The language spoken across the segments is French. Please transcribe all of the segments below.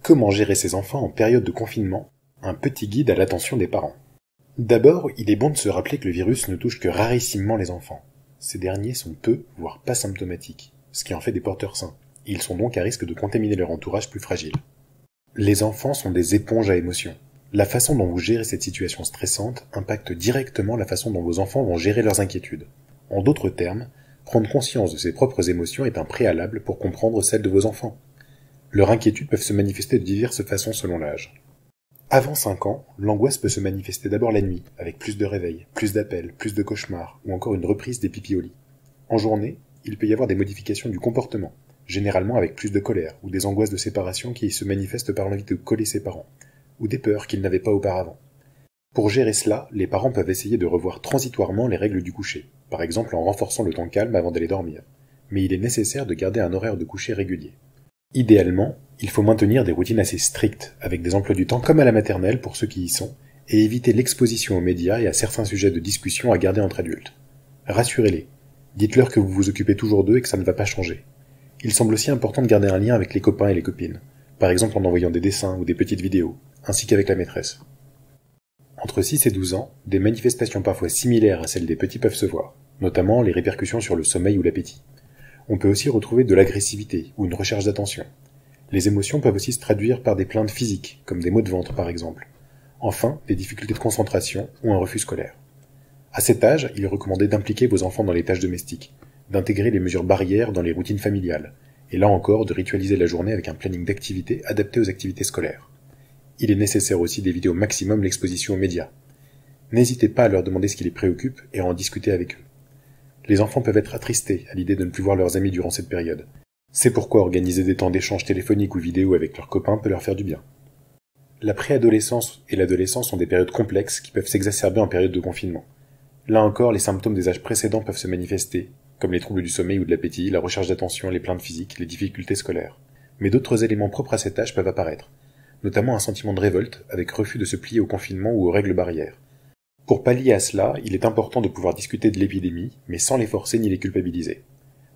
Comment gérer ses enfants en période de confinement? Un petit guide à l'attention des parents. D'abord, il est bon de se rappeler que le virus ne touche que rarissimement les enfants. Ces derniers sont peu, voire pas symptomatiques, ce qui en fait des porteurs sains. Ils sont donc à risque de contaminer leur entourage plus fragile. Les enfants sont des éponges à émotions. La façon dont vous gérez cette situation stressante impacte directement la façon dont vos enfants vont gérer leurs inquiétudes. En d'autres termes, prendre conscience de ses propres émotions est un préalable pour comprendre celles de vos enfants. Leurs inquiétudes peuvent se manifester de diverses façons selon l'âge. Avant 5 ans, l'angoisse peut se manifester d'abord la nuit, avec plus de réveils, plus d'appels, plus de cauchemars, ou encore une reprise des pipis au lit. En journée, il peut y avoir des modifications du comportement, généralement avec plus de colère, ou des angoisses de séparation qui se manifestent par l'envie de coller ses parents, ou des peurs qu'ils n'avaient pas auparavant. Pour gérer cela, les parents peuvent essayer de revoir transitoirement les règles du coucher, par exemple en renforçant le temps calme avant d'aller dormir. Mais il est nécessaire de garder un horaire de coucher régulier. Idéalement, il faut maintenir des routines assez strictes, avec des emplois du temps comme à la maternelle pour ceux qui y sont, et éviter l'exposition aux médias et à certains sujets de discussion à garder entre adultes. Rassurez-les. Dites-leur que vous vous occupez toujours d'eux et que ça ne va pas changer. Il semble aussi important de garder un lien avec les copains et les copines, par exemple en envoyant des dessins ou des petites vidéos, ainsi qu'avec la maîtresse. Entre 6 et 12 ans, des manifestations parfois similaires à celles des petits peuvent se voir, notamment les répercussions sur le sommeil ou l'appétit. On peut aussi retrouver de l'agressivité ou une recherche d'attention. Les émotions peuvent aussi se traduire par des plaintes physiques, comme des maux de ventre par exemple. Enfin, des difficultés de concentration ou un refus scolaire. À cet âge, il est recommandé d'impliquer vos enfants dans les tâches domestiques, d'intégrer les mesures barrières dans les routines familiales, et là encore de ritualiser la journée avec un planning d'activités adapté aux activités scolaires. Il est nécessaire aussi d'éviter au maximum l'exposition aux médias. N'hésitez pas à leur demander ce qui les préoccupe et à en discuter avec eux. Les enfants peuvent être attristés à l'idée de ne plus voir leurs amis durant cette période. C'est pourquoi organiser des temps d'échange téléphoniques ou vidéo avec leurs copains peut leur faire du bien. La préadolescence et l'adolescence sont des périodes complexes qui peuvent s'exacerber en période de confinement. Là encore, les symptômes des âges précédents peuvent se manifester, comme les troubles du sommeil ou de l'appétit, la recherche d'attention, les plaintes physiques, les difficultés scolaires. Mais d'autres éléments propres à cet âge peuvent apparaître, notamment un sentiment de révolte avec refus de se plier au confinement ou aux règles barrières. Pour pallier à cela, il est important de pouvoir discuter de l'épidémie, mais sans les forcer ni les culpabiliser.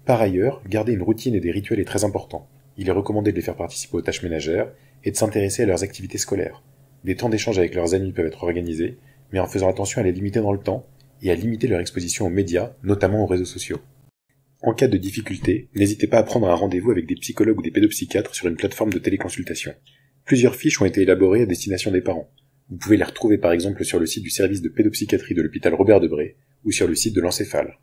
Par ailleurs, garder une routine et des rituels est très important. Il est recommandé de les faire participer aux tâches ménagères et de s'intéresser à leurs activités scolaires. Des temps d'échange avec leurs amis peuvent être organisés, mais en faisant attention à les limiter dans le temps et à limiter leur exposition aux médias, notamment aux réseaux sociaux. En cas de difficulté, n'hésitez pas à prendre un rendez-vous avec des psychologues ou des pédopsychiatres sur une plateforme de téléconsultation. Plusieurs fiches ont été élaborées à destination des parents. Vous pouvez les retrouver par exemple sur le site du service de pédopsychiatrie de l'hôpital Robert Debré ou sur le site de l'Encéphale.